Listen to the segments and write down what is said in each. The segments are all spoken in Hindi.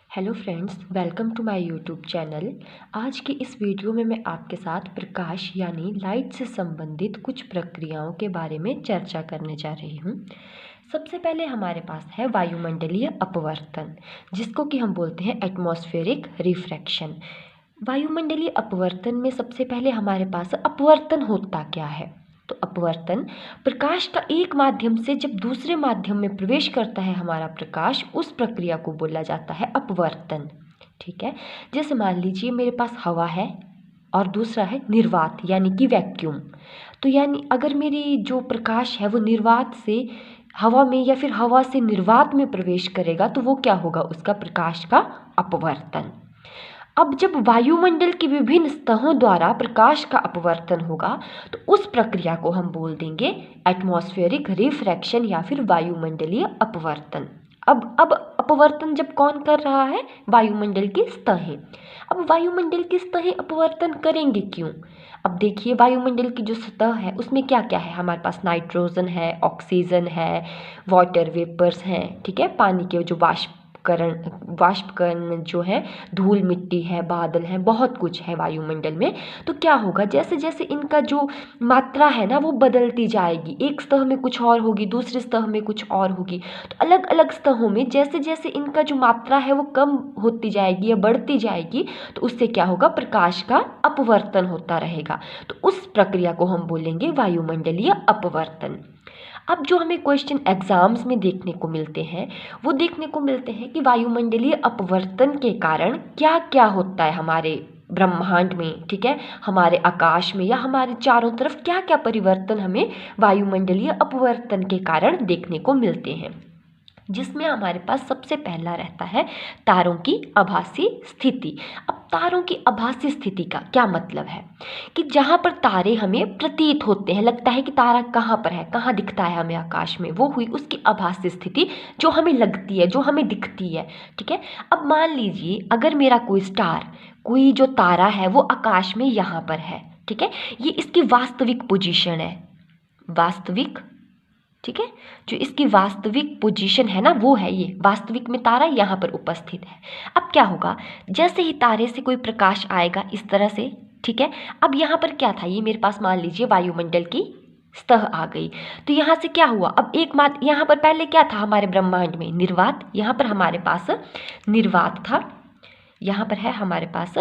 Hello friends, welcome to my YouTube channel. आज की इस वीडियो में मैं आपके साथ प्रकाश यानी लाइट से संबंधित कुछ प्रक्रियाओं के बारे में चर्चा करने जा रही हूँ। सबसे पहले हमारे पास है वायुमंडलीय अपवर्तन, जिसको कि हम बोलते हैं एटमॉस्फेरिक रिफ्रैक्शन। वायुमंडलीय अपवर्तन में सबसे पहले हमारे पास अपवर्तन होता क्या है। तो अपवर्तन प्रकाश का एक माध्यम से जब दूसरे माध्यम में प्रवेश करता है हमारा प्रकाश, उस प्रक्रिया को बोला जाता है अपवर्तन। ठीक है, जैसे मान लीजिए मेरे पास हवा है और दूसरा है निर्वात यानी कि वैक्यूम। तो यानी अगर मेरी जो प्रकाश है वो निर्वात से हवा में या फिर हवा से निर्वात में प्रवेश करेगा तो वो क्या होगा, उसका प्रकाश का अपवर्तन। अब जब वायुमंडल की विभिन्न सतहों द्वारा प्रकाश का अपवर्तन होगा तो उस प्रक्रिया को हम बोल देंगे एटमॉस्फेरिक रिफ्रैक्शन या फिर वायुमंडलीय अपवर्तन। अब अपवर्तन जब कौन कर रहा है, वायुमंडल की सतहें। अब वायुमंडल की सतहें अपवर्तन करेंगे क्यों। अब देखिए, वायुमंडल की जो सतह है उसमें क्या क्या है, हमारे पास नाइट्रोजन है, ऑक्सीजन है, वाटर वेपर्स हैं, ठीक है, पानी के जो वाष्पकण जो है, धूल मिट्टी है, बादल हैं, बहुत कुछ है वायुमंडल में। तो क्या होगा, जैसे जैसे इनका जो मात्रा है ना वो बदलती जाएगी, एक सतह में कुछ और होगी, दूसरी सतह में कुछ और होगी। तो अलग अलग सतहों में जैसे जैसे इनका जो मात्रा है वो कम होती जाएगी या बढ़ती जाएगी, तो उससे क्या होगा, प्रकाश का अपवर्तन होता रहेगा। तो उस प्रक्रिया को हम बोलेंगे वायुमंडलीय अपवर्तन। अब जो हमें क्वेश्चन एग्जाम्स में देखने को मिलते हैं वो देखने को मिलते हैं कि वायुमंडलीय अपवर्तन के कारण क्या क्या होता है हमारे ब्रह्मांड में, ठीक है, हमारे आकाश में या हमारे चारों तरफ क्या क्या परिवर्तन हमें वायुमंडलीय अपवर्तन के कारण देखने को मिलते हैं। जिसमें हमारे पास सबसे पहला रहता है तारों की आभासी स्थिति। अब तारों की आभासी स्थिति का क्या मतलब है कि जहाँ पर तारे हमें प्रतीत होते हैं, लगता है कि तारा कहाँ पर है, कहाँ दिखता है हमें आकाश में, वो हुई उसकी आभासी स्थिति जो हमें लगती है, जो हमें दिखती है। ठीक है, अब मान लीजिए अगर मेरा कोई स्टार, कोई जो तारा है वो आकाश में यहाँ पर है, ठीक है, ये इसकी वास्तविक पोजीशन है, वास्तविक, ठीक है, जो इसकी वास्तविक पोजीशन है ना वो है, ये वास्तविक में तारा यहाँ पर उपस्थित है। अब क्या होगा, जैसे ही तारे से कोई प्रकाश आएगा इस तरह से, ठीक है, अब यहाँ पर क्या था, ये मेरे पास मान लीजिए वायुमंडल की सतह आ गई। तो यहाँ से क्या हुआ, अब एक मात्र यहाँ पर पहले क्या था हमारे ब्रह्मांड में, निर्वात, यहाँ पर हमारे पास निर्वात था, यहाँ पर है हमारे पास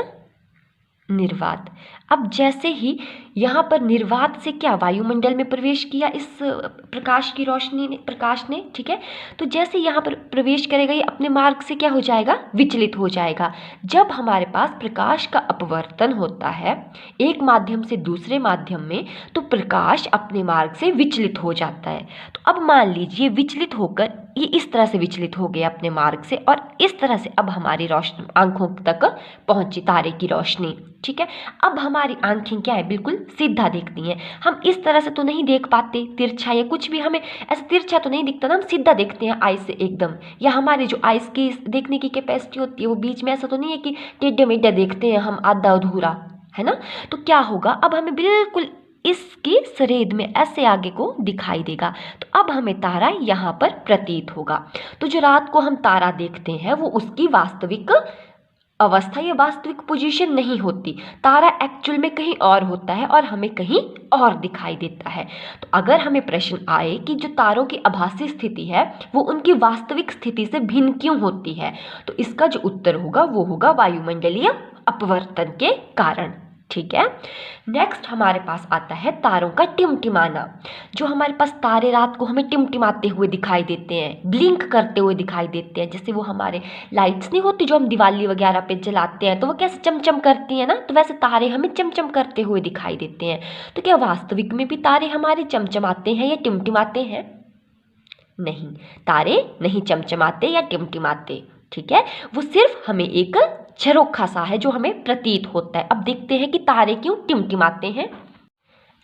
निर्वात। अब जैसे ही यहाँ पर निर्वात से क्या वायुमंडल में प्रवेश किया इस प्रकाश की रोशनी ने, प्रकाश ने, ठीक है, तो जैसे यहाँ पर प्रवेश करेगा ये अपने मार्ग से क्या हो जाएगा, विचलित हो जाएगा। जब हमारे पास प्रकाश का अपवर्तन होता है एक माध्यम से दूसरे माध्यम में, तो प्रकाश अपने मार्ग से विचलित हो जाता है। तो अब मान लीजिए विचलित होकर ये इस तरह से विचलित हो गया अपने मार्ग से, और इस तरह से अब हमारी रोशनी आंखों तक पहुंची, तारे की रोशनी, ठीक है। अब हमारी आंखें क्या है, बिल्कुल सीधा देखती हैं, हम इस तरह से तो नहीं देख पाते, तिरछा या कुछ भी हमें ऐसा तिरछा तो नहीं दिखता ना, हम सीधा देखते हैं आइज से एकदम, या हमारी जो आइज की देखने की कैपेसिटी होती है वो बीच में ऐसा तो नहीं है कि टेढ़े मेढ़े देखते हैं हम, आधा अधूरा, है ना। तो क्या होगा, अब हमें बिल्कुल इसकी सरेद में ऐसे आगे को दिखाई देगा, तो अब हमें तारा यहाँ पर प्रतीत होगा। तो जो रात को हम तारा देखते हैं वो उसकी वास्तविक अवस्था या वास्तविक पोजीशन नहीं होती, तारा एक्चुअल में कहीं और होता है और हमें कहीं और दिखाई देता है। तो अगर हमें प्रश्न आए कि जो तारों की आभासी स्थिति है वो उनकी वास्तविक स्थिति से भिन्न क्यों होती है, तो इसका जो उत्तर होगा वो होगा वायुमंडलीय अपवर्तन के कारण। ठीक है, नेक्स्ट हमारे पास आता है तारों का टिमटिमाना। जो हमारे पास तारे रात को हमें टिमटिमाते हुए दिखाई देते हैं, ब्लिंक करते हुए दिखाई देते हैं, जैसे वो हमारे लाइट्स नहीं होती जो हम दिवाली वगैरह पे जलाते हैं तो वो कैसे चमचम करती हैं ना, तो वैसे तारे हमें चमचम करते हुए दिखाई देते हैं। तो क्या वास्तविक में भी तारे हमारे चमचमाते हैं या टिमटिमाते हैं? नहीं, तारे नहीं चमचमाते या टिमटिमाते, ठीक है, वो सिर्फ हमें एक झरोखा सा है जो हमें प्रतीत होता है। अब देखते हैं कि तारे क्यों टिमटिमाते हैं।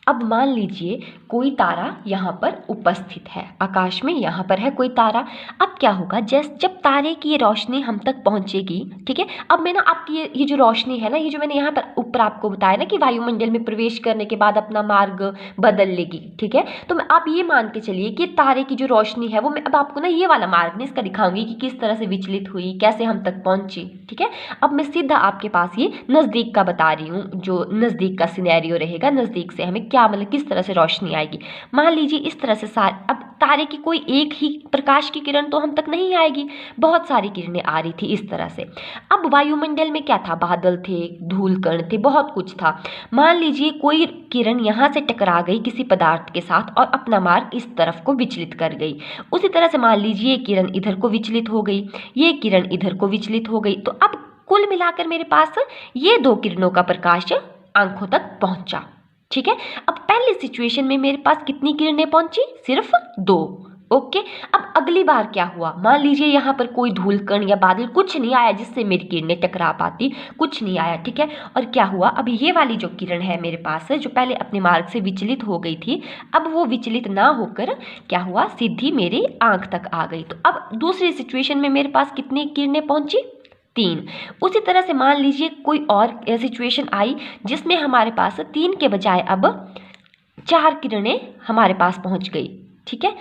अब मान लीजिए कोई तारा यहाँ पर उपस्थित है, आकाश में यहाँ पर है कोई तारा। अब क्या होगा, जब तारे की ये रोशनी हम तक पहुँचेगी, ठीक है। अब मैं ना आपकी ये जो रोशनी है ना, ये जो मैंने यहाँ पर ऊपर आपको बताया ना कि वायुमंडल में प्रवेश करने के बाद अपना मार्ग बदल लेगी, ठीक है। तो मैं आप ये मान के चलिए कि तारे की जो रोशनी है वो मैं अब आपको ना ये वाला मार्ग नहीं इसका दिखाऊंगी कि किस तरह से विचलित हुई, कैसे हम तक पहुँची, ठीक है। अब मैं सीधा आपके पास ये नज़दीक का बता रही हूँ, जो नज़दीक का सिनेरियो रहेगा, नज़दीक से हमें क्या मतलब किस तरह से रोशनी आएगी। मान लीजिए इस तरह से अब तारे की कोई एक ही प्रकाश की किरण तो हम तक नहीं आएगी, बहुत सारी किरणें आ रही थी इस तरह से। अब वायुमंडल में क्या था, बादल थे, धूल कण थे, बहुत कुछ था। मान लीजिए कोई किरण यहाँ से टकरा गई किसी पदार्थ के साथ और अपना मार्ग इस तरफ को विचलित कर गई। उसी तरह से मान लीजिए ये किरण इधर को विचलित हो गई, ये किरण इधर को विचलित हो गई। तो अब कुल मिलाकर मेरे पास ये दो किरणों का प्रकाश आंखों तक पहुंचा, ठीक है। अब पहली सिचुएशन में मेरे पास कितनी किरणें पहुंची, सिर्फ 2, ओके। अब अगली बार क्या हुआ, मान लीजिए यहाँ पर कोई धूल कण या बादल कुछ नहीं आया जिससे मेरी किरणें टकरा पाती, कुछ नहीं आया, ठीक है। और क्या हुआ, अब ये वाली जो किरण है मेरे पास जो पहले अपने मार्ग से विचलित हो गई थी, अब वो विचलित ना होकर क्या हुआ, सीधी मेरी आंख तक आ गई। तो अब दूसरी सिचुएशन में मेरे पास कितनी किरणें पहुंची, 3। उसी तरह से मान लीजिए कोई और सिचुएशन आई जिसमें हमारे पास 3 के बजाय अब 4 किरणें हमारे पास पहुंच गई, ठीक है।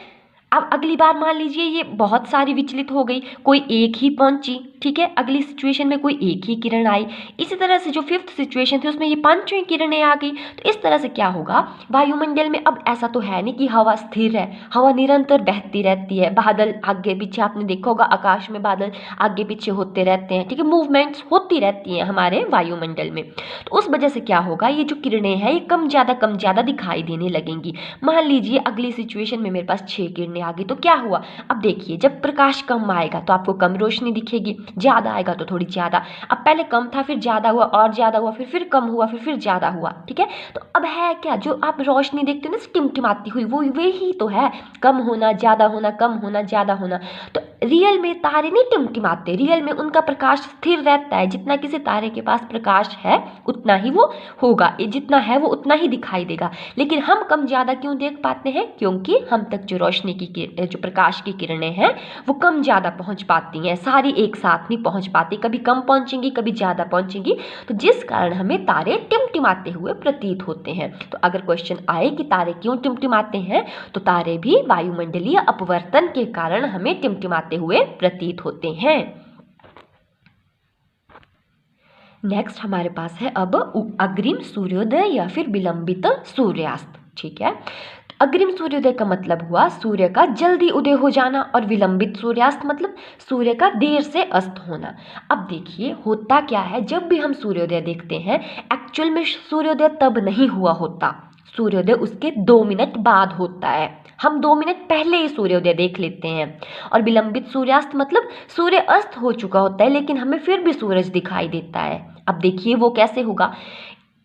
अब अगली बार मान लीजिए ये बहुत सारी विचलित हो गई, कोई एक ही पहुंची, ठीक है। अगली सिचुएशन में कोई एक ही किरण आई। इसी तरह से जो 5th सिचुएशन थी उसमें ये 5 किरणें आ गई। तो इस तरह से क्या होगा, वायुमंडल में अब ऐसा तो है नहीं कि हवा स्थिर है, हवा निरंतर बहती रहती है, बादल आगे पीछे, आपने देखा होगा आकाश में बादल आगे पीछे होते रहते हैं, ठीक है, मूवमेंट्स होती रहती हैं हमारे वायुमंडल में। तो उस वजह से क्या होगा, ये जो किरणें हैं ये कम ज़्यादा दिखाई देने लगेंगी। मान लीजिए अगली सिचुएशन में मेरे पास 6 किरणें आ गई। तो क्या हुआ, अब देखिए जब प्रकाश कम आएगा तो आपको कम रोशनी दिखेगी, ज़्यादा आएगा तो थोड़ी ज़्यादा। अब पहले कम था, फिर ज़्यादा हुआ, और ज़्यादा हुआ, फिर कम हुआ, फिर ज़्यादा हुआ, ठीक है। तो अब है क्या, जो आप रोशनी देखते हो ना टिमटिमाती हुई, वो वही तो है, कम होना, ज़्यादा होना, कम होना, ज़्यादा होना। तो रियल में तारे नहीं टिमटिमाते, रियल में उनका प्रकाश स्थिर रहता है। जितना किसी तारे के पास प्रकाश है उतना ही वो होगा, जितना है वो उतना ही दिखाई देगा। लेकिन हम कम ज़्यादा क्यों देख पाते हैं, क्योंकि हम तक जो रोशनी की जो प्रकाश की किरणें हैं वो कम ज़्यादा पहुंच पाती हैं, सारी एक साथ नहीं पहुंच पाती, कभी कम पहुंचेंगी, कभी ज़्यादा पहुंचेंगी। तो जिस कारण हमें तारे टिमटिमाते हुए प्रतीत होते हैं। तो अगर क्वेश्चन आए कि तारे क्यों टिमटिमाते हैं, तो तारे भी वायुमंडलीय अपवर्तन के कारण हमें टिमटिमाते हुए प्रतीत होते हैं। नेक्स्ट हमारे पास है अब अग्रिम सूर्योदय या फिर विलंबित सूर्यास्त, ठीक है। अग्रिम सूर्योदय का मतलब हुआ सूर्य का जल्दी उदय हो जाना, और विलंबित सूर्यास्त मतलब सूर्य का देर से अस्त होना। अब देखिए होता क्या है, जब भी हम सूर्योदय देखते हैं एक्चुअल में सूर्योदय तब नहीं हुआ होता, सूर्योदय उसके 2 मिनट बाद होता है, हम 2 मिनट पहले ही सूर्योदय देख लेते हैं। और विलंबित सूर्यास्त मतलब सूर्य अस्त हो चुका होता है लेकिन हमें फिर भी सूरज दिखाई देता है। अब देखिए वो कैसे होगा,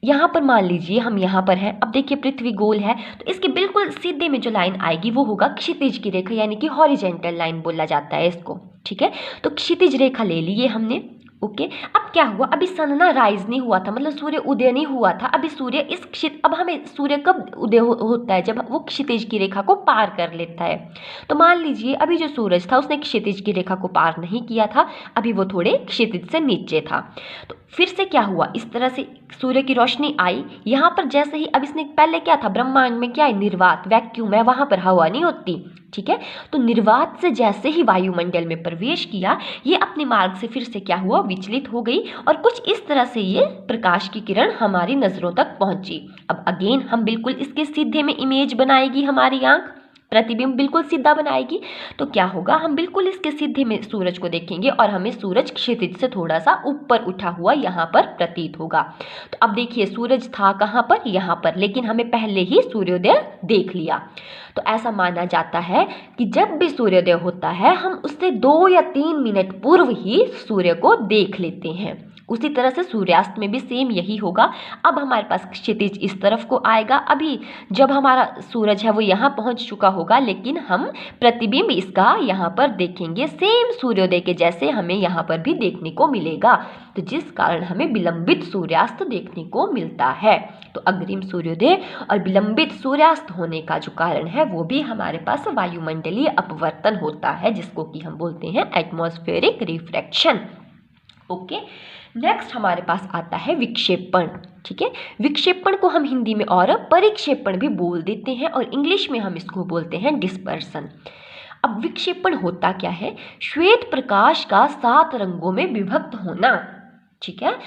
यहाँ पर मान लीजिए हम यहाँ पर हैं, अब देखिए पृथ्वी गोल है तो इसके बिल्कुल सीधे में जो लाइन आएगी वो होगा क्षितिज की रेखा, यानी कि हॉरिजेंटल लाइन बोला जाता है इसको, ठीक है। तो क्षितिज रेखा ले ली ये हमने, ओके। अब क्या हुआ, अभी सन ना राइज नहीं हुआ था, मतलब सूर्य उदय नहीं हुआ था, अभी सूर्य अब हमें सूर्य कब उदय होता है, जब वो क्षितिज की रेखा को पार कर लेता है। तो मान लीजिए अभी जो सूरज था उसने क्षितिज की रेखा को पार नहीं किया था, अभी वो थोड़े क्षितिज से नीचे था। तो फिर से क्या हुआ, इस तरह से सूर्य की रोशनी आई यहाँ पर, जैसे ही अब इसने पहले क्या था, ब्रह्मांड में क्या है, निर्वात वैक्यूम है, वहाँ पर हवा नहीं होती, ठीक है। तो निर्वात से जैसे ही वायुमंडल में प्रवेश किया, ये अपने मार्ग से फिर से क्या हुआ, विचलित हो गई, और कुछ इस तरह से ये प्रकाश की किरण हमारी नज़रों तक पहुंची। अब अगेन हम बिल्कुल इसके सीधे में इमेज बनाएगी हमारी आंख, प्रतिबिंब बिल्कुल सीधा बनाएगी। तो क्या होगा, हम बिल्कुल इसके सीधे में सूरज को देखेंगे और हमें सूरज क्षितिज से थोड़ा सा ऊपर उठा हुआ यहाँ पर प्रतीत होगा। तो अब देखिए सूरज था कहाँ पर, यहाँ पर, लेकिन हमें पहले ही सूर्योदय देख लिया। तो ऐसा माना जाता है कि जब भी सूर्योदय होता है हम उससे 2 या 3 मिनट पूर्व ही सूर्य को देख लेते हैं। उसी तरह से सूर्यास्त में भी सेम यही होगा। अब हमारे पास क्षितिज इस तरफ को आएगा। अभी जब हमारा सूरज है वो यहाँ पहुँच चुका होगा, लेकिन हम प्रतिबिंब इसका यहाँ पर देखेंगे सेम सूर्योदय के जैसे हमें यहाँ पर भी देखने को मिलेगा, तो जिस कारण हमें विलंबित सूर्यास्त देखने को मिलता है। तो अग्रिम सूर्योदय और विलंबित सूर्यास्त होने का जो कारण है वो भी हमारे पास वायुमंडलीय अपवर्तन होता है, जिसको कि हम बोलते हैं एटमॉस्फेरिक रिफ्रैक्शन। ओके, नेक्स्ट हमारे पास आता है विक्षेपण। ठीक है, विक्षेपण को हम हिंदी में और परिक्षेपण भी बोल देते हैं और इंग्लिश में हम इसको बोलते हैं डिस्पर्सन। अब विक्षेपण होता क्या है? श्वेत प्रकाश का 7 रंगों में विभक्त होना। ठीक है,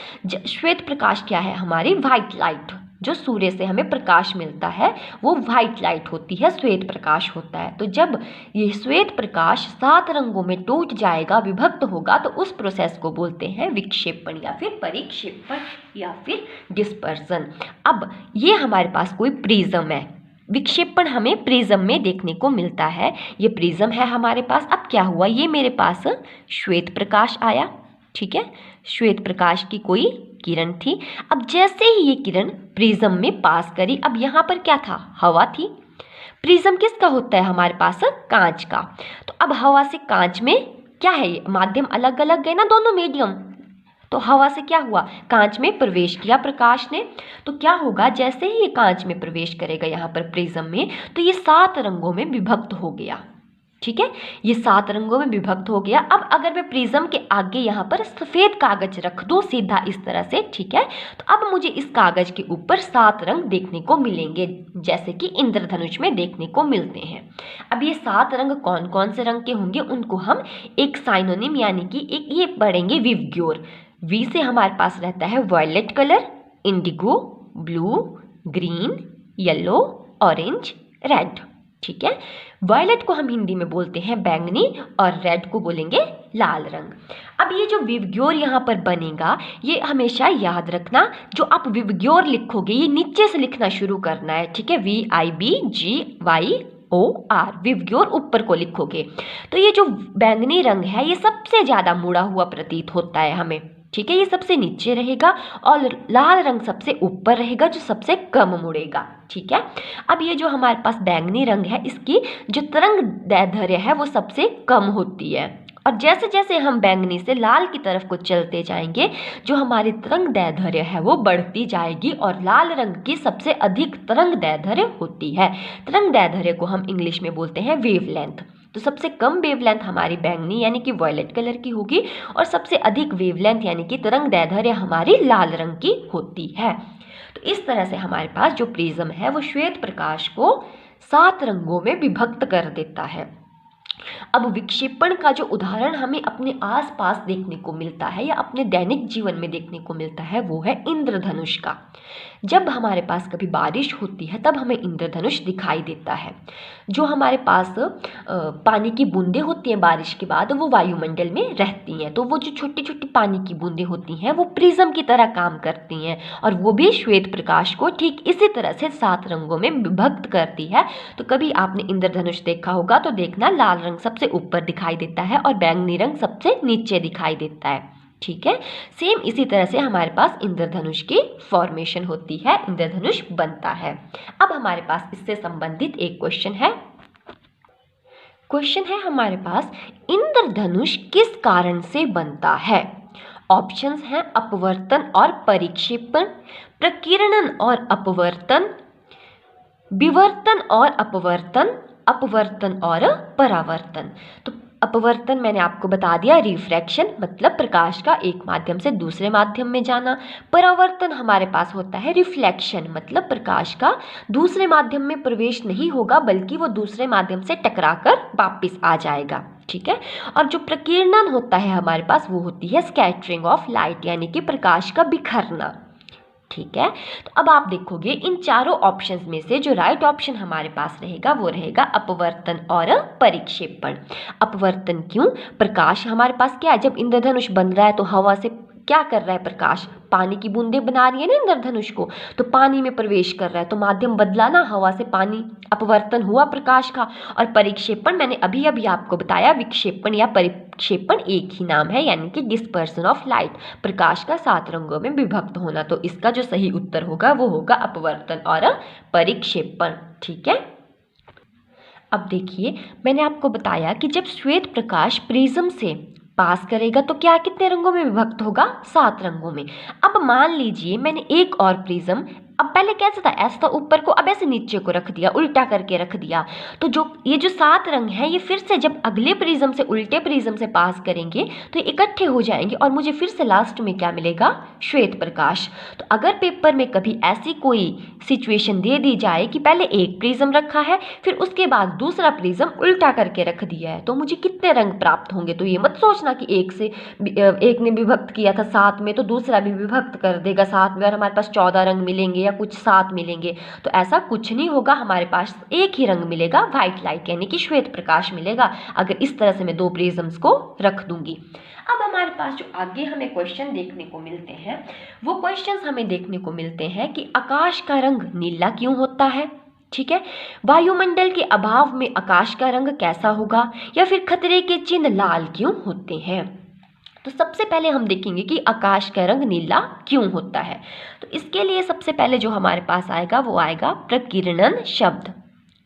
श्वेत प्रकाश क्या है? हमारी व्हाइट लाइट, जो सूर्य से हमें प्रकाश मिलता है वो व्हाइट लाइट होती है, श्वेत प्रकाश होता है। तो जब ये श्वेत प्रकाश 7 रंगों में टूट जाएगा, विभक्त होगा, तो उस प्रोसेस को बोलते हैं विक्षेपण या फिर परिक्षेपण या फिर डिस्पर्सन। अब ये हमारे पास कोई प्रिज्म है, विक्षेपण हमें प्रिज्म में देखने को मिलता है। ये प्रिज्म है हमारे पास। अब क्या हुआ, ये मेरे पास श्वेत प्रकाश आया। ठीक है, श्वेत प्रकाश की कोई किरण थी। अब जैसे ही ये किरण प्रिज्म में पास करी, अब यहाँ पर क्या था? हवा थी। प्रिज्म किसका होता है हमारे पास? कांच का। तो अब हवा से कांच में क्या है? माध्यम अलग अलग है ना, दोनों मीडियम। तो हवा से क्या हुआ? कांच में प्रवेश किया प्रकाश ने। तो क्या होगा, जैसे ही ये कांच में प्रवेश करेगा यहाँ पर प्रिज्म में, तो ये 7 रंगों में विभक्त हो गया। ठीक है, ये 7 रंगों में विभक्त हो गया। अब अगर मैं प्रिज्म के आगे यहाँ पर सफ़ेद कागज रख दूँ सीधा इस तरह से, ठीक है, तो अब मुझे इस कागज के ऊपर 7 रंग देखने को मिलेंगे, जैसे कि इंद्रधनुष में देखने को मिलते हैं। अब ये 7 रंग कौन कौन से रंग के होंगे, उनको हम एक साइनोनिम यानी कि एक ये पढ़ेंगे विवग्योर। वी से हमारे पास रहता है violet colour, indigo, blue, green, yellow, orange, red. ठीक है, वायलेट को हम हिंदी में बोलते हैं बैंगनी और रेड को बोलेंगे लाल रंग। अब ये जो विवग्योर यहाँ पर बनेगा, ये हमेशा याद रखना, जो आप विवग्योर लिखोगे ये नीचे से लिखना शुरू करना है। ठीक है, VIBGYOR, विवग्योर ऊपर को लिखोगे। तो ये जो बैंगनी रंग है ये सबसे ज़्यादा मुड़ा हुआ प्रतीत होता है हमें। ठीक है, ये सबसे नीचे रहेगा और लाल रंग सबसे ऊपर रहेगा, जो सबसे कम मुड़ेगा। ठीक है, अब ये जो हमारे पास बैंगनी रंग है, इसकी जो तरंग दैर्ध्य है वो सबसे कम होती है, और जैसे जैसे हम बैंगनी से लाल की तरफ को चलते जाएंगे, जो हमारी तरंग दैर्ध्य है वो बढ़ती जाएगी, और लाल रंग की सबसे अधिक तरंग दैर्ध्य होती है। तरंग दैर्ध्य को हम इंग्लिश में बोलते हैं वेवलेंथ। तो सबसे कम वेवलेंथ हमारी बैंगनी यानी कि वॉयलेट कलर की होगी, और सबसे अधिक वेवलेंथ यानी कि तरंग दैर्ध्य हमारी लाल रंग की होती है। तो इस तरह से हमारे पास जो प्रिज्म है वो श्वेत प्रकाश को 7 रंगों में विभक्त कर देता है। अब विक्षेपण का जो उदाहरण हमें अपने आसपास देखने को मिलता है या अपने दैनिक जीवन में देखने को मिलता है वो है इंद्रधनुष का। जब हमारे पास कभी बारिश होती है तब हमें इंद्रधनुष दिखाई देता है। जो हमारे पास पानी की बूंदें होती हैं बारिश के बाद, वो वायुमंडल में रहती हैं। तो वो जो छोटी छोटी पानी की बूंदें होती हैं वो प्रिज्म की तरह काम करती हैं, और वो भी श्वेत प्रकाश को ठीक इसी तरह से 7 रंगों में विभक्त करती है। तो कभी आपने इंद्रधनुष देखा होगा तो देखना, लाल रंग सबसे ऊपर दिखाई देता है और बैंगनी रंग सबसे नीचे दिखाई देता है। ठीक है, सेम इसी तरह से हमारे पास इंद्रधनुष की फॉर्मेशन होती है, इंद्रधनुष बनता है। अब हमारे पास इससे संबंधित एक क्वेश्चन है हमारे पास, इंद्रधनुष किस कारण से बनता है? ऑप्शंस हैं अपवर्तन और परिक्षेपण, प्रकीर्णन और अपवर्तन, विवर्तन और अपवर्तन, अपवर्तन और परावर्तन। तो अपवर्तन मैंने आपको बता दिया, रिफ्रैक्शन मतलब प्रकाश का एक माध्यम से दूसरे माध्यम में जाना। परावर्तन हमारे पास होता है रिफ्लेक्शन, मतलब प्रकाश का दूसरे माध्यम में प्रवेश नहीं होगा बल्कि वो दूसरे माध्यम से टकराकर वापस आ जाएगा। ठीक है, और जो प्रकीर्णन होता है हमारे पास वो होती है स्कैटरिंग ऑफ लाइट, यानी कि प्रकाश का बिखरना। ठीक है, तो अब आप देखोगे इन चारों ऑप्शंस में से जो राइट ऑप्शन हमारे पास रहेगा वो रहेगा अपवर्तन और परिक्षेपण। अपवर्तन क्यों? प्रकाश हमारे पास क्या है, जब इंद्रधनुष बन रहा है तो हवा से क्या कर रहा है प्रकाश, पानी की बूंदें बना रही है ना इंद्रधनुष को, तो पानी में प्रवेश कर रहा है, तो माध्यम बदला ना, हवा से पानी, अपवर्तन हुआ प्रकाश का। और परिक्षेपण मैंने अभी अभी आपको बताया, विक्षेपण या परिक्षेपण एक ही नाम है, यानी कि डिस्पर्सन ऑफ लाइट, प्रकाश का 7 रंगों में विभक्त होना। तो इसका जो सही उत्तर होगा वो होगा अपवर्तन और परिक्षेपण। ठीक है, अब देखिए मैंने आपको बताया कि जब श्वेत प्रकाश प्रिज्म से पास करेगा तो क्या कितने रंगों में विभक्त होगा, 7 रंगों में। अब मान लीजिए मैंने एक और प्रिज्म, अब पहले कैसा था, ऐसा था ऊपर को, अब ऐसे नीचे को रख दिया, उल्टा करके रख दिया, तो जो ये जो 7 रंग हैं ये फिर से जब अगले प्रिज्म से, उल्टे प्रिज्म से पास करेंगे तो इकट्ठे हो जाएंगे और मुझे फिर से लास्ट में क्या मिलेगा, श्वेत प्रकाश। तो अगर पेपर में कभी ऐसी कोई सिचुएशन दे दी जाए कि पहले एक प्रिज्म रखा है फिर उसके बाद दूसरा प्रिज्म उल्टा करके रख दिया है, तो मुझे कितने रंग प्राप्त होंगे, तो ये मत सोचना कि एक ने विभक्त किया था 7 में तो दूसरा भी विभक्त कर देगा 7 में और हमारे पास 14 रंग मिलेंगे या कुछ 7 मिलेंगे, तो ऐसा कुछ नहीं होगा। हमारे पास एक ही रंग मिलेगा, व्हाइट लाइट, यानी कि श्वेत प्रकाश मिलेगा, अगर इस तरह से मैं 2 प्रिज्म्स को रख दूंगी। अब हमारे पास जो आगे हमें क्वेश्चन देखने को मिलते हैं, वो क्वेश्चंस हमें देखने को मिलते हैं कि आकाश का रंग नीला क्यों होता है। ठीक है, वायुमंडल के अभाव में आकाश का रंग कैसा होगा, या फिर खतरे के चिन्ह लाल क्यों होते हैं। तो सबसे पहले हम देखेंगे कि आकाश का रंग नीला क्यों होता है। तो इसके लिए सबसे पहले जो हमारे पास आएगा वो आएगा प्रकीर्णन शब्द।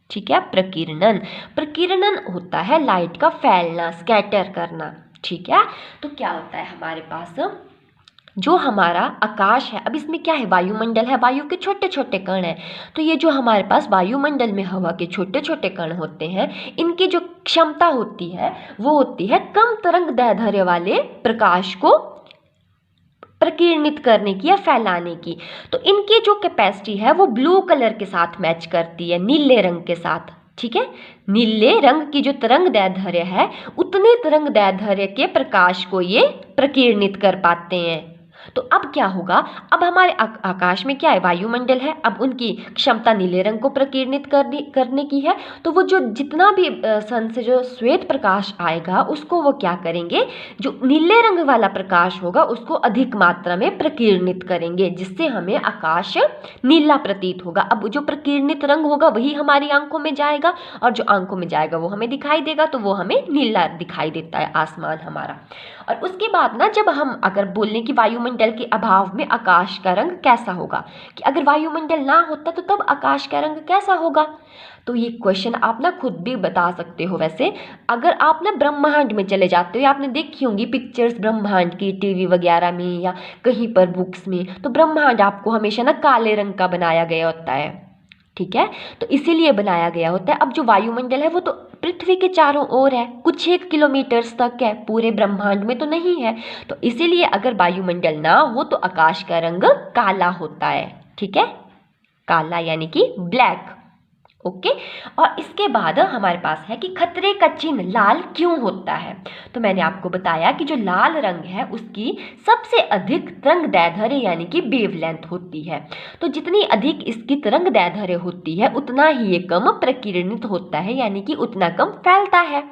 ठीक है, प्रकीर्णन, प्रकीर्णन होता है लाइट का फैलना, स्कैटर करना। ठीक है, तो क्या होता है हमारे पास, जो हमारा आकाश है, अब इसमें क्या है, वायुमंडल है, वायु के छोटे छोटे कण हैं, तो ये जो हमारे पास वायुमंडल में हवा के छोटे छोटे कण होते हैं, इनकी जो क्षमता होती है वो होती है कम तरंग दैर्ध्य वाले प्रकाश को प्रकीर्णित करने की या फैलाने की। तो इनकी जो कैपेसिटी है वो ब्लू कलर के साथ मैच करती है, नीले रंग के साथ। ठीक है, नीले रंग की जो तरंग दैर्ध्य है उतने तरंग दैर्ध्य के प्रकाश को ये प्रकीर्णित कर पाते हैं। तो अब क्या होगा, अब हमारे आकाश में क्या है, वायुमंडल है, अब उनकी क्षमता नीले रंग को प्रकीर्णित करने की है, तो वो जो जितना भी सन से जो श्वेत प्रकाश आएगा उसको वो क्या करेंगे, जो नीले रंग वाला प्रकाश होगा उसको अधिक मात्रा में प्रकीर्णित करेंगे, जिससे हमें आकाश नीला प्रतीत होगा। अब जो प्रकीर्णित रंग होगा वही हमारी आंखों में जाएगा, और जो आंखों में जाएगा वो हमें दिखाई देगा, तो वो हमें नीला दिखाई देता है आसमान हमारा। और उसके बाद ना, जब हम अगर बोलने की वायुमंडल के अभाव में आकाश का रंग कैसा होगा, कि अगर वायुमंडल ना होता तो तब आकाश का रंग कैसा होगा, तो ये क्वेश्चन आप ना खुद भी बता सकते हो। वैसे अगर आप ना ब्रह्मांड में चले जाते हो, आपने देखी होंगी पिक्चर्स ब्रह्मांड की टीवी वगैरह में या कहीं पर बुक्स में, तो ब्रह्मांड आपको हमेशा ना काले रंग का बनाया गया होता है। ठीक है, तो इसीलिए बनाया गया होता है। अब जो वायुमंडल है वो तो पृथ्वी के चारों ओर है, कुछ 1 किलोमीटर तक है, पूरे ब्रह्मांड में तो नहीं है, तो इसीलिए अगर वायुमंडल ना हो तो आकाश का रंग काला होता है। ठीक है, काला यानी कि ब्लैक। ओके, और इसके बाद हमारे पास है कि खतरे का चिन्ह लाल क्यों होता है। तो मैंने आपको बताया कि जो लाल रंग है उसकी सबसे अधिक तरंग दैर्ध्य यानी कि वेवलेंथ होती है, तो जितनी अधिक इसकी तरंग दैर्ध्य होती है उतना ही ये कम प्रकीर्णित होता है, यानी कि उतना कम फैलता है।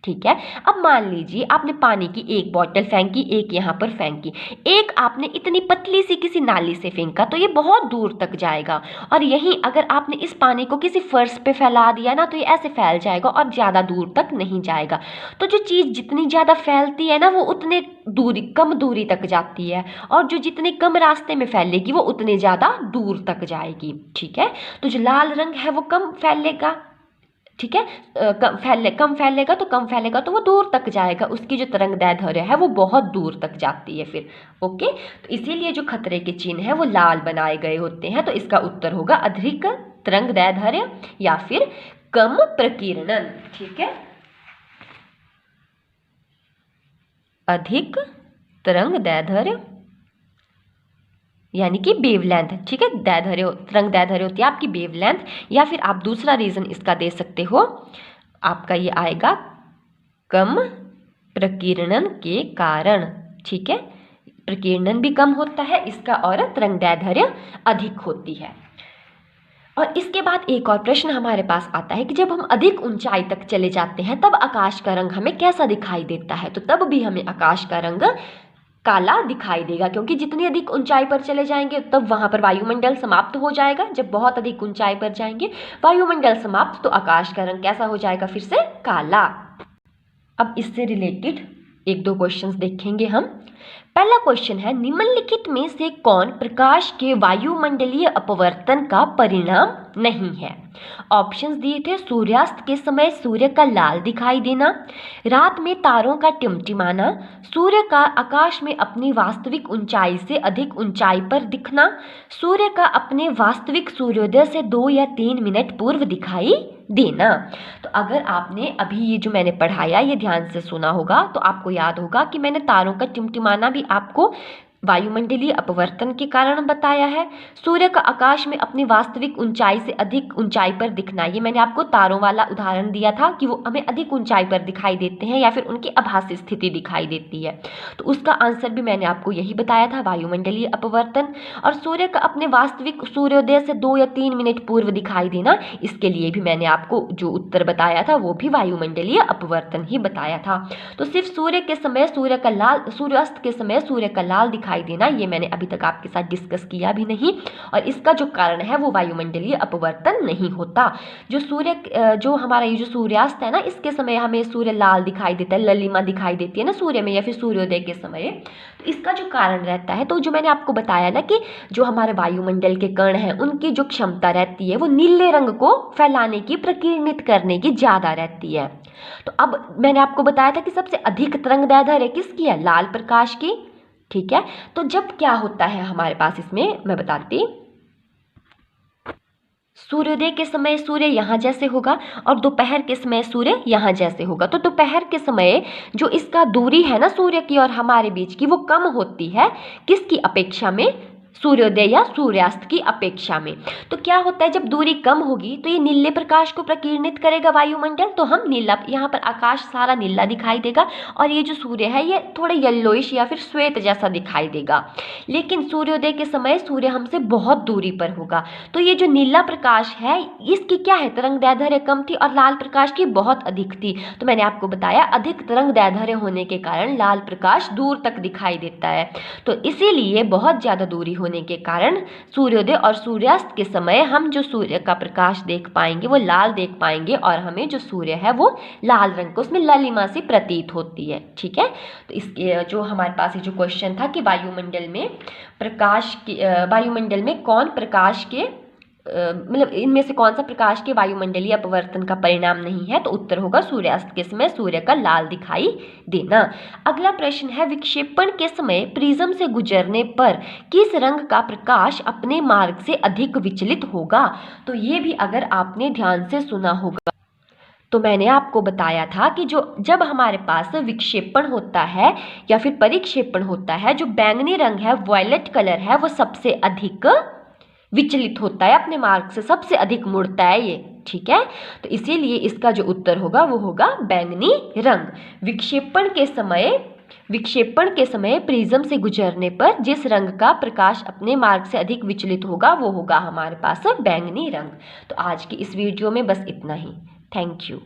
ठीक है, अब मान लीजिए आपने पानी की एक बॉटल फेंकी, एक यहाँ पर फेंकी, एक आपने इतनी पतली सी किसी नाली से फेंका तो ये बहुत दूर तक जाएगा, और यहीं अगर आपने इस पानी को किसी फर्श पे फैला दिया ना तो ये ऐसे फैल जाएगा और ज़्यादा दूर तक नहीं जाएगा। तो जो चीज़ जितनी ज़्यादा फैलती है ना वो उतने कम दूरी तक जाती है, और जो जितने कम रास्ते में फैलेगी वो उतने ज़्यादा दूर तक जाएगी। ठीक है, तो जो लाल रंग है वो कम फैलेगा। ठीक है, कम फैलेगा तो वो दूर तक जाएगा, उसकी जो तरंग दैर्ध्य है वो बहुत दूर तक जाती है फिर। ओके, तो इसीलिए जो खतरे के चिन्ह है वो लाल बनाए गए होते हैं। तो इसका उत्तर होगा अधिक तरंग दैर्ध्य या फिर कम प्रकीर्णन। ठीक है, अधिक तरंग दैर्ध्य यानी कि वेवलेंथ। ठीक है, दैर्ध्य तरंग दैर्ध्य होती है आपकी वेवलेंथ, या फिर आप दूसरा रीजन इसका दे सकते हो, आपका ये आएगा कम प्रकीर्णन के कारण। ठीक है, प्रकीर्णन भी कम होता है इसका और तरंग दैर्ध्य अधिक होती है। और इसके बाद एक और प्रश्न हमारे पास आता है कि जब हम अधिक ऊंचाई तक चले जाते हैं तब आकाश का रंग हमें कैसा दिखाई देता है। तो तब भी हमें आकाश का रंग काला दिखाई देगा, क्योंकि जितनी अधिक ऊंचाई पर चले जाएंगे तब वहां पर वायुमंडल समाप्त हो जाएगा। जब बहुत अधिक ऊंचाई पर जाएंगे वायुमंडल समाप्त, तो आकाश का रंग कैसा हो जाएगा, फिर से काला। अब इससे रिलेटेड एक दो क्वेश्चंस देखेंगे हम। पहला क्वेश्चन है, निम्नलिखित में से कौन प्रकाश के वायुमंडलीय अपवर्तन का परिणाम नहीं है? ऑप्शंस दिए थे, सूर्यास्त के समय सूर्य का लाल दिखाई देना, रात में तारों का टिमटिमाना, सूर्य का आकाश में अपनी वास्तविक ऊंचाई से अधिक ऊंचाई पर दिखना, सूर्य का अपने वास्तविक सूर्योदय से 2 या 3 मिनट पूर्व दिखाई देना। तो अगर आपने अभी ये जो मैंने पढ़ाया ये ध्यान से सुना होगा तो आपको याद होगा कि मैंने तारों का टिमटिमाना भी आपको वायुमंडलीय अपवर्तन के कारण बताया है। सूर्य का आकाश में अपनी वास्तविक ऊंचाई से अधिक ऊंचाई पर दिखना, ये मैंने आपको तारों वाला उदाहरण दिया था कि वो हमें अधिक ऊंचाई पर दिखाई देते हैं या फिर उनकी आभासी स्थिति दिखाई देती है। तो उसका आंसर भी मैंने आपको यही बताया था, वायुमंडलीय अपवर्तन। और सूर्य का अपने वास्तविक सूर्योदय से 2 या 3 मिनट पूर्व दिखाई देना, इसके लिए भी मैंने आपको जो उत्तर बताया था वो भी वायुमंडलीय अपवर्तन ही बताया था। तो सिर्फ सूर्य के समय सूर्य का लाल, सूर्यास्त के समय सूर्य का लाल दिखाई देना, ये मैंने अभी तक आपके साथ डिस्कस किया भी नहीं। और इसका जो कारण है वो वायुमंडलीय अपवर्तन नहीं होता। जो हमारा ये जो सूर्यास्त है ना, इसके समय हमें सूर्य लाल दिखाई देता है, ललिमा दिखाई देती है ना सूर्य में, या फिर सूर्योदय के समय। तो इसका जो कारण रहता है, तो जो मैंने आपको बताया ना कि जो हमारे वायुमंडल के कण हैं उनकी जो क्षमता रहती है वो नीले रंग को फैलाने की, प्रकीर्णित करने की ज्यादा रहती है। तो अब मैंने आपको बताया था कि सबसे अधिक तरंगदैर्ध्य किसकी है, लाल प्रकाश की। ठीक है, तो जब क्या होता है हमारे पास, इसमें मैं बताती, सूर्योदय के समय सूर्य यहाँ जैसे होगा और दोपहर के समय सूर्य यहाँ जैसे होगा। तो दोपहर के समय जो इसका दूरी है ना सूर्य की और हमारे बीच की, वो कम होती है किसकी अपेक्षा में, सूर्योदय या सूर्यास्त की अपेक्षा में। तो क्या होता है, जब दूरी कम होगी तो ये नीले प्रकाश को प्रकीर्णित करेगा वायुमंडल, तो हम नीला, यहाँ पर आकाश सारा नीला दिखाई देगा और ये जो सूर्य है ये थोड़े येलोइश या फिर श्वेत जैसा दिखाई देगा। लेकिन सूर्योदय के समय सूर्य हमसे बहुत दूरी पर होगा, तो ये जो नीला प्रकाश है इसकी क्या है, तरंगदैर्ध्य कम थी और लाल प्रकाश की बहुत अधिक थी। तो मैंने आपको बताया अधिक तरंगदैर्ध्य होने के कारण लाल प्रकाश दूर तक दिखाई देता है। तो इसीलिए बहुत ज्यादा दूरी होने के कारण सूर्योदय और सूर्यास्त के समय हम जो सूर्य का प्रकाश देख पाएंगे वो लाल देख पाएंगे और हमें जो सूर्य है वो लाल रंग को, उसमें ललिमा सी प्रतीत होती है। ठीक है, तो इसके जो हमारे पास ये जो क्वेश्चन था कि वायुमंडल में कौन प्रकाश के मतलब इनमें से कौन सा प्रकाश के वायुमंडलीय अपवर्तन का परिणाम नहीं है, तो उत्तर होगा सूर्यास्त के समय सूर्य का लाल दिखाई देना। अगला प्रश्न है, विक्षेपण के समय प्रिज्म से गुजरने पर किस रंग का प्रकाश अपने मार्ग से अधिक विचलित होगा? तो ये भी अगर आपने ध्यान से सुना होगा, तो मैंने आपको बताया था कि जब हमारे पास विक्षेपण होता है या फिर परिक्षेपण होता है, जो बैंगनी रंग है, वॉयलेट कलर है, वो सबसे अधिक विचलित होता है, अपने मार्ग से सबसे अधिक मुड़ता है ये। ठीक है, तो इसीलिए इसका जो उत्तर होगा वो होगा बैंगनी रंग। विक्षेपण के समय प्रिज्म से गुजरने पर जिस रंग का प्रकाश अपने मार्ग से अधिक विचलित होगा वो होगा हमारे पास बैंगनी रंग। तो आज की इस वीडियो में बस इतना ही। Thank you.